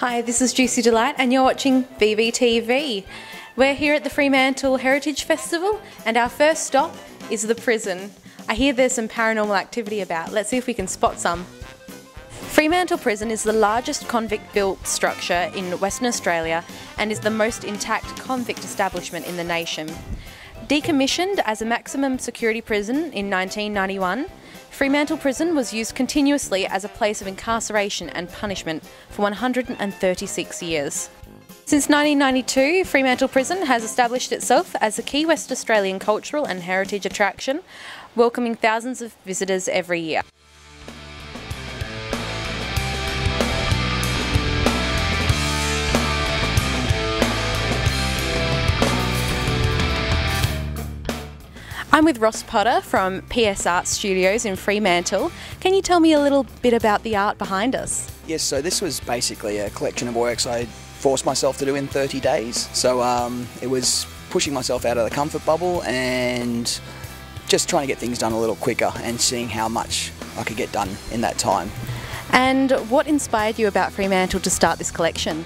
Hi, this is Juicy Delight and you're watching VVTV. We're here at the Fremantle Heritage Festival and our first stop is the prison. I hear there's some paranormal activity about. Let's see if we can spot some. Fremantle Prison is the largest convict-built structure in Western Australia and is the most intact convict establishment in the nation. Decommissioned as a maximum security prison in 1991, Fremantle Prison was used continuously as a place of incarceration and punishment for 136 years. Since 1992, Fremantle Prison has established itself as a key West Australian cultural and heritage attraction, welcoming thousands of visitors every year. I'm with Ross Potter from PS Art Studios in Fremantle. Can you tell me a little bit about the art behind us? Yes, so this was basically a collection of works I forced myself to do in 30 days. So it was pushing myself out of the comfort bubble and just trying to get things done a little quicker and seeing how much I could get done in that time. And what inspired you about Fremantle to start this collection?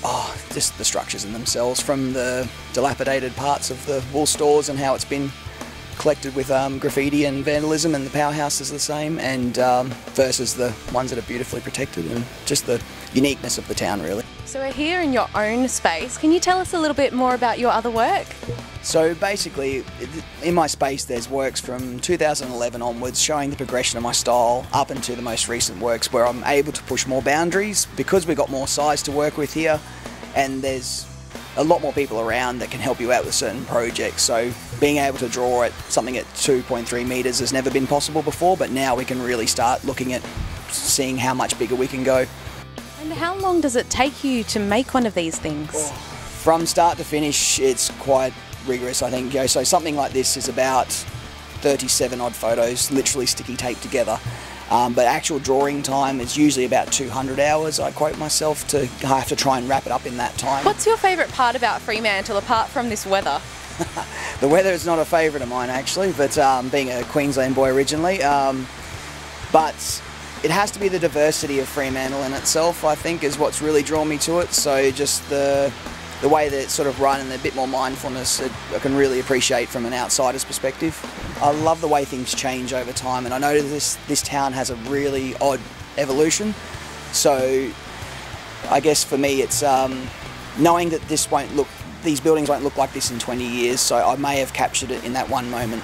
Oh, just the structures in themselves, from the dilapidated parts of the wool stores and how it's been collected with graffiti and vandalism, and the powerhouse is the same, and versus the ones that are beautifully protected, and just the uniqueness of the town really. So we're here in your own space. Can you tell us a little bit more about your other work? So basically, in my space there's works from 2011 onwards showing the progression of my style up into the most recent works where I'm able to push more boundaries because we've got more size to work with here, and there's a lot more people around that can help you out with certain projects. So being able to draw at something at 2.3 metres has never been possible before, but now we can really start looking at seeing how much bigger we can go. And how long does it take you to make one of these things? From start to finish, it's quite rigorous, I think. So something like this is about 37 odd photos, literally sticky taped together. But actual drawing time is usually about 200 hours, I quote myself, to have to try and wrap it up in that time. What's your favourite part about Fremantle apart from this weather? The weather is not a favourite of mine actually, but being a Queensland boy originally. But it has to be the diversity of Fremantle in itself, I think, is what's really drawn me to it. So just the way that it's sort of run and a bit more mindfulness, I can really appreciate from an outsider's perspective. I love the way things change over time, and I know this town has a really odd evolution. So I guess for me it's knowing that these buildings won't look like this in 20 years, so I may have captured it in that one moment.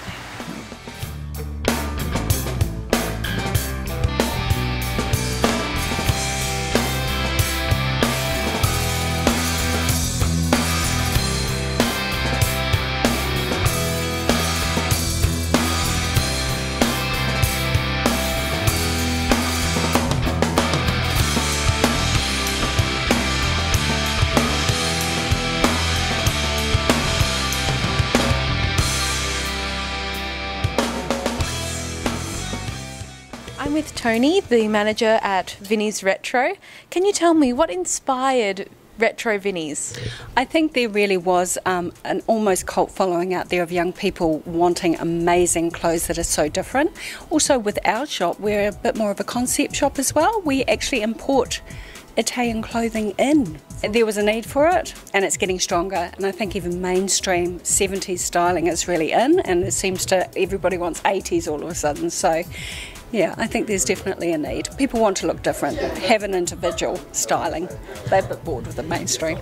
I'm with Tony, the manager at Vinnies Retro. Can you tell me what inspired Retro Vinnies? I think there really was an almost cult following out there of young people wanting amazing clothes that are so different. Also with our shop, we're a bit more of a concept shop as well. We actually import Italian clothing in. There was a need for it, and it's getting stronger, and I think even mainstream 70s styling is really in, and it seems to everybody wants 80s all of a sudden. So yeah, I think there's definitely a need. People want to look different, have an individual styling. They're a bit bored with the mainstream.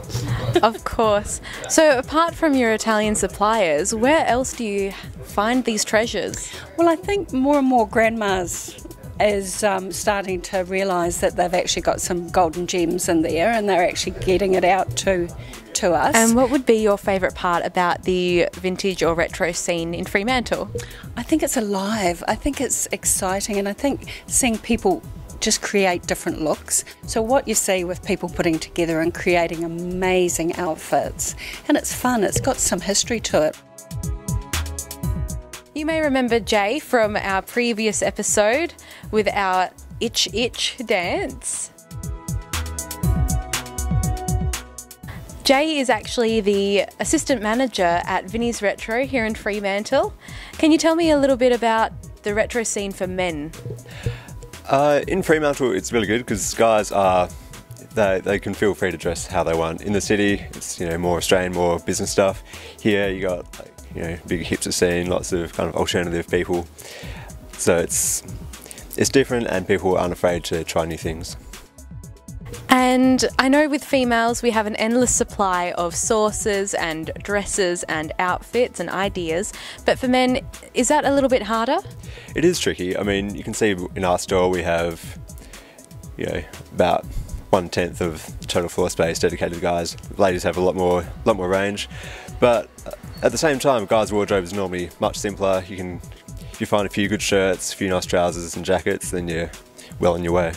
Of course. So apart from your Italian suppliers, where else do you find these treasures? Well, I think more and more grandmas is starting to realise that they've actually got some golden gems in there, and they're actually getting it out to us. And what would be your favourite part about the vintage or retro scene in Fremantle? I think it's alive. I think it's exciting, and I think seeing people just create different looks. So what you see with people putting together and creating amazing outfits, and it's fun, it's got some history to it. You may remember Jay from our previous episode with our Itch Itch dance. Jay is actually the assistant manager at Vinnys Retro here in Fremantle. Can you tell me a little bit about the retro scene for men? In Fremantle it's really good because guys are they can feel free to dress how they want. In the city, it's, you know, more Australian, more business stuff. Here you got, like, you know, big hipster scene, lots of kind of alternative people. So it's different, and people aren't afraid to try new things. And I know with females we have an endless supply of sources and dresses and outfits and ideas, but for men, is that a little bit harder? It is tricky. I mean, you can see in our store we have, you know, about 1/10 of the total floor space dedicated to guys. Ladies have a lot more range, but at the same time, guys' wardrobe is normally much simpler. If you find a few good shirts, a few nice trousers and jackets, then you're well on your way.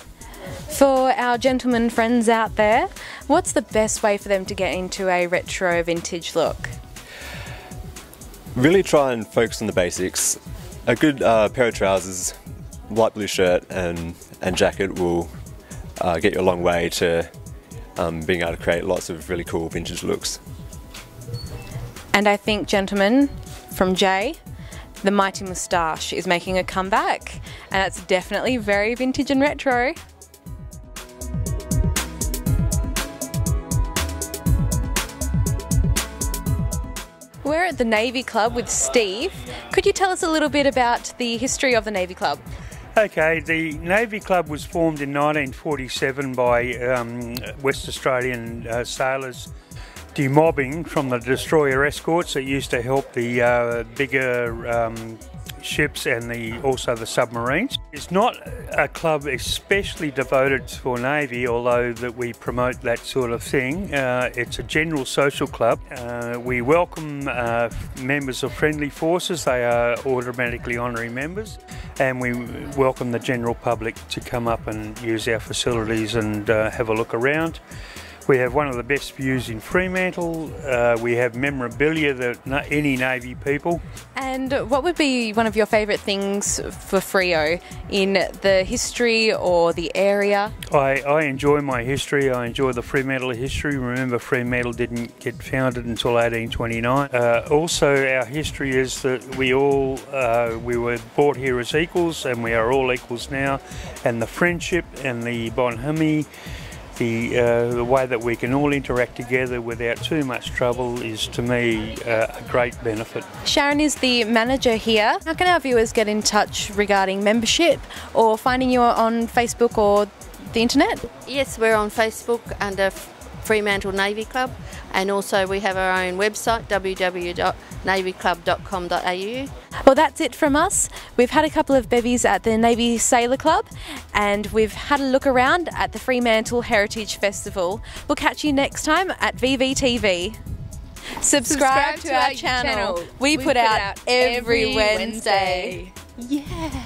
For our gentlemen friends out there, what's the best way for them to get into a retro vintage look? Really try and focus on the basics. A good pair of trousers, light blue shirt and jacket will get you a long way to being able to create lots of really cool vintage looks. And I think, gentlemen, from Jay, the mighty moustache is making a comeback, and that's definitely very vintage and retro. We're at the Navy Club with Steve. Could you tell us a little bit about the history of the Navy Club? Okay, the Navy Club was formed in 1947 by West Australian sailors demobbing from the destroyer escorts that used to help the bigger ships and also the submarines. It's not a club especially devoted for Navy, although that we promote that sort of thing. It's a general social club. We welcome members of friendly forces. They are automatically honorary members, and we welcome the general public to come up and use our facilities and have a look around. We have one of the best views in Fremantle. We have memorabilia that any Navy people. And what would be one of your favourite things for Freo in the history or the area? I enjoy my history. I enjoy the Fremantle history. Remember, Fremantle didn't get founded until 1829. Also, our history is that we were brought here as equals, and we are all equals now. And the friendship and the bonhomie, the way that we can all interact together without too much trouble is, to me, a great benefit. Sharon is the manager here. How can our viewers get in touch regarding membership or finding you on Facebook or the internet? Yes, we're on Facebook under Fremantle Navy Club, and also we have our own website, www.navyclub.com.au. Well, that's it from us. We've had a couple of bevies at the Navy Sailor Club, and we've had a look around at the Fremantle Heritage Festival. We'll catch you next time at VVTV. Subscribe to our channel. We put out every Wednesday. Yeah.